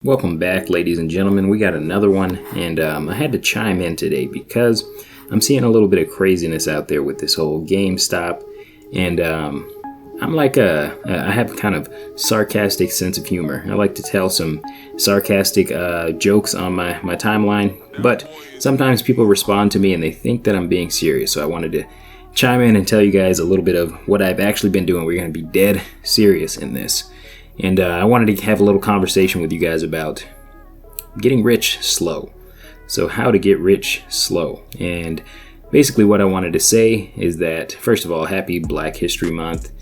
Welcome back, ladies and gentlemen. We got another one, and I had to chime in today because I'm seeing a little bit of craziness out there with this whole GameStop, and I have kind of sarcastic sense of humor. I like to tell some sarcastic jokes on my timeline, but sometimes people respond to me and they think that I'm being serious, so I wanted to chime in and tell you guys a little bit of what I've actually been doing. We're going to be dead serious in this. And I wanted to have a little conversation with you guys about getting rich slow. So how to get rich slow. And basically what I wanted to say is that, first of all, happy Black History Month.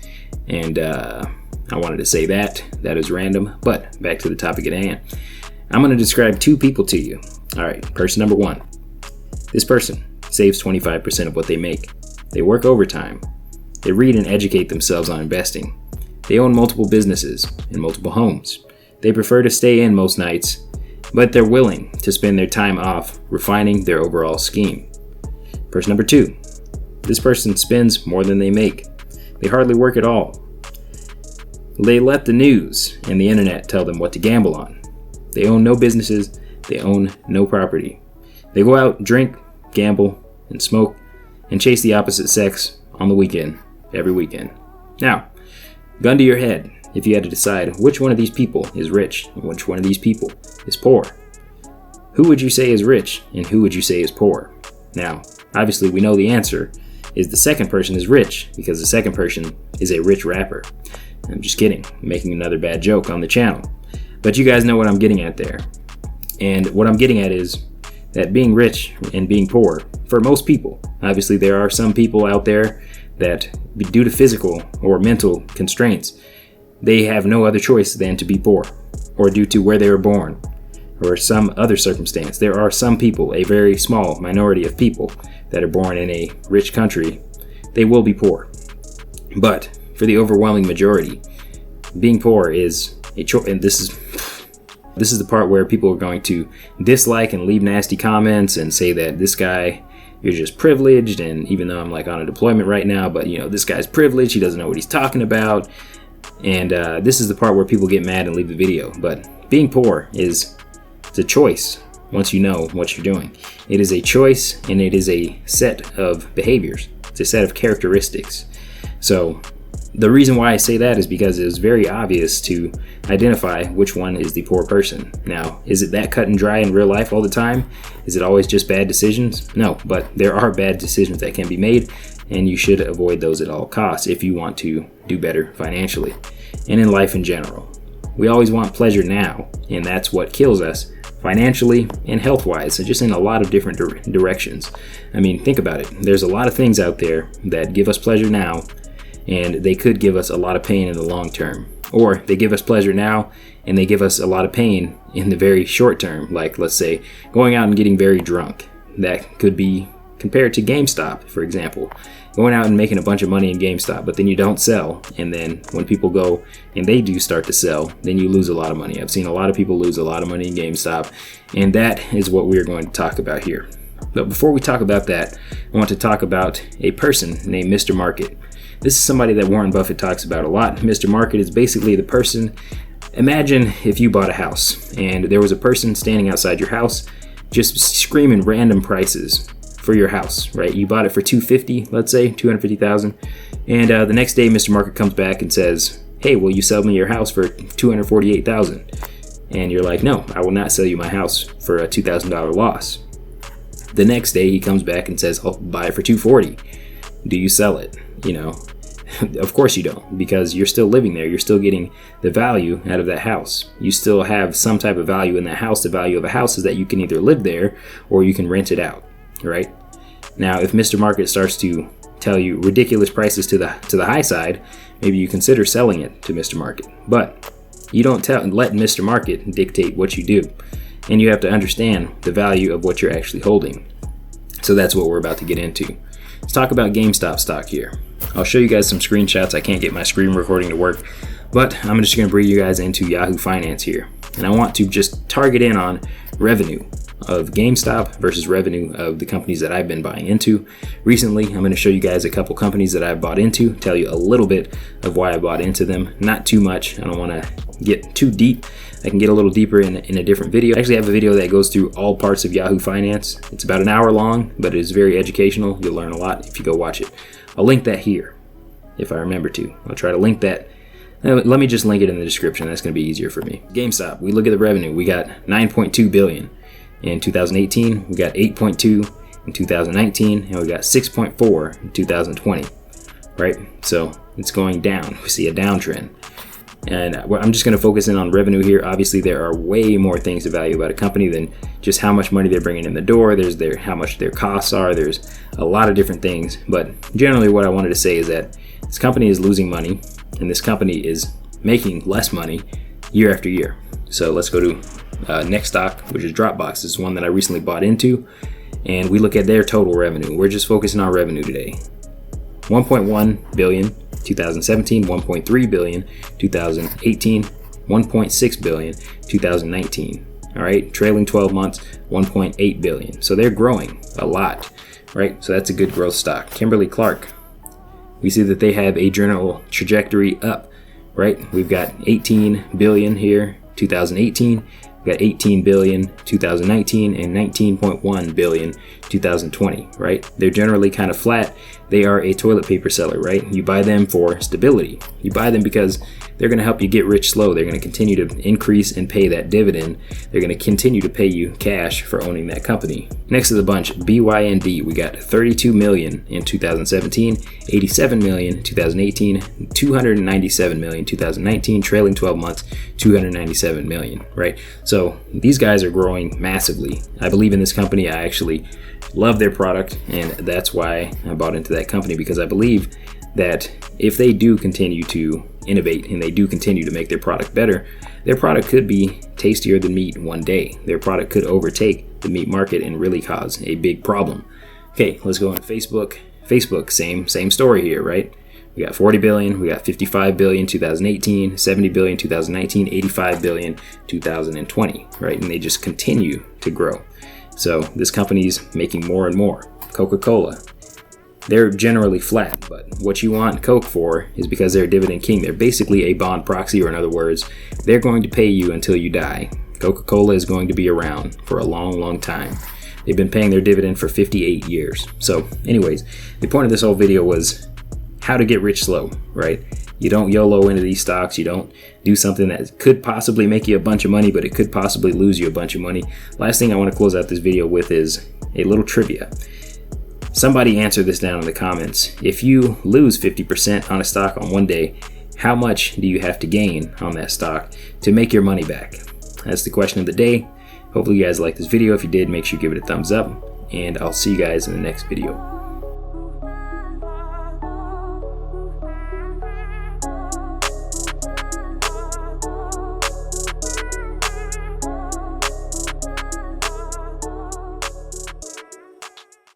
And I wanted to say that. That is random. But back to the topic at hand. I'm going to describe two people to you. All right, person number one. This person saves 25% of what they make. They work overtime. They read and educate themselves on investing. They own multiple businesses and multiple homes. They prefer to stay in most nights, but they're willing to spend their time off refining their overall scheme. Person number two. This person spends more than they make. They hardly work at all. They let the news and the internet tell them what to gamble on. They own no businesses. They own no property. They go out, drink, gamble, and smoke, and chase the opposite sex on the weekend, every weekend. Now, gun to your head, if you had to decide which one of these people is rich and which one of these people is poor. Who would you say is rich and who would you say is poor? Now, obviously we know the answer is the second person is rich because the second person is a rich rapper. I'm just kidding, I'm making another bad joke on the channel. But you guys know what I'm getting at there. And what I'm getting at is that being rich and being poor, for most people, obviously there are some people out there that due to physical or mental constraints, they have no other choice than to be poor, or due to where they were born, or some other circumstance. There are some people, a very small minority of people, that are born in a rich country, they will be poor. But for the overwhelming majority, being poor is a choice, and this is the part where people are going to dislike and leave nasty comments and say that this guy, you're just privileged, and even though I'm like on a deployment right now, but this guy's privileged, he doesn't know what he's talking about, and this is the part where people get mad and leave the video. But being poor it's a choice once you know what you're doing. It is a choice, and it is a set of behaviors. It's a set of characteristics. So the reason why I say that is because it is very obvious to identify which one is the poor person. Now, is it that cut and dry in real life all the time? Is it always just bad decisions? No, but there are bad decisions that can be made, and you should avoid those at all costs if you want to do better financially and in life in general. We always want pleasure now, and that's what kills us financially and health-wise, so just in a lot of different directions. I mean, think about it. There's a lot of things out there that give us pleasure now, and they could give us a lot of pain in the long term. Or they give us pleasure now, and they give us a lot of pain in the very short term. Like, let's say, going out and getting very drunk. That could be compared to GameStop, for example. Going out and making a bunch of money in GameStop, but then you don't sell. And then when people go and they do start to sell, then you lose a lot of money. I've seen a lot of people lose a lot of money in GameStop, and that is what we're going to talk about here. But before we talk about that, I want to talk about a person named Mr. Market. This is somebody that Warren Buffett talks about a lot. Mr. Market is basically the person. Imagine if you bought a house and there was a person standing outside your house just screaming random prices for your house, right? You bought it for $250, let's say, $250,000. And the next day, Mr. Market comes back and says, hey, will you sell me your house for $248,000? And you're like, no, I will not sell you my house for a $2,000 loss. The next day, he comes back and says, I'll buy it for $240,000. Do you sell it? Of course you don't, because you're still living there. You're still getting the value out of that house. You still have some type of value in that house. The value of a house is that you can either live there or you can rent it out, right? Now, if Mr. Market starts to tell you ridiculous prices to the high side, maybe you consider selling it to Mr. Market. But you don't let Mr. Market dictate what you do, and you have to understand the value of what you're actually holding. So that's what we're about to get into. Let's talk about GameStop stock here. I'll show you guys some screenshots. I can't get my screen recording to work, but I'm just going to bring you guys into Yahoo Finance here. And I want to just target in on revenue of GameStop versus revenue of the companies that I've been buying into recently. I'm going to show you guys a couple companies that I've bought into, tell you a little bit of why I bought into them. Not too much. I don't want to get too deep, I can get a little deeper in a different video. I actually have a video that goes through all parts of Yahoo Finance. It's about an hour long, but it is very educational. You'll learn a lot if you go watch it. I'll link that here if I remember to. I'll try to link that. Let me just link it in the description. That's going to be easier for me. GameStop, we look at the revenue. We got $9.2 billion in 2018. We got $8.2 in 2019, and we got $6.4 in 2020. Right? So it's going down. We see a downtrend. And I'm just going to focus in on revenue here. Obviously, there are way more things to value about a company than just how much money they're bringing in the door. There's how much their costs are. There's a lot of different things. But generally, what I wanted to say is that this company is losing money, and this company is making less money year after year. So let's go to next stock, which is Dropbox. This is one that I recently bought into, and we look at their total revenue. We're just focusing on revenue today. $1.1 billion 2017, $1.3 billion 2018, $1.6 billion 2019. All right, trailing 12 months, $1.8 billion. So they're growing a lot, right? So that's a good growth stock. Kimberly-Clark, we see that they have a general trajectory up, right? We've got 18 billion here, 2018. We got 18 billion 2019 and 19.1 billion 2020, right? They're generally kind of flat. They are a toilet paper seller, right? You buy them for stability. You buy them because they're going to help you get rich slow. They're going to continue to increase and pay that dividend. They're going to continue to pay you cash for owning that company. Next to the bunch, BYND. We got 32 million in 2017, 87 million in 2018, 297 million in 2019, trailing 12 months, 297 million, right? So these guys are growing massively. I believe in this company. I actually love their product, and that's why I bought into that company, because I believe that if they do continue to innovate and they do continue to make their product better, their product could be tastier than meat one day. Their product could overtake the meat market and really cause a big problem. Okay, let's go on Facebook. Facebook, same story here, right? We got 40 billion, we got 55 billion 2018, 70 billion 2019, 85 billion 2020, right? And they just continue to grow. So this company's making more and more. Coca-Cola, they're generally flat, but what you want Coke for is because they're a dividend king. They're basically a bond proxy, or in other words, they're going to pay you until you die. Coca-Cola is going to be around for a long, long time. They've been paying their dividend for 58 years. So anyways, the point of this whole video was how to get rich slow, right? You don't YOLO into these stocks. You don't do something that could possibly make you a bunch of money, but it could possibly lose you a bunch of money. Last thing I want to close out this video with is a little trivia. Somebody answer this down in the comments. If you lose 50% on a stock on one day, how much do you have to gain on that stock to make your money back? That's the question of the day. Hopefully you guys liked this video. If you did, make sure you give it a thumbs up, and I'll see you guys in the next video.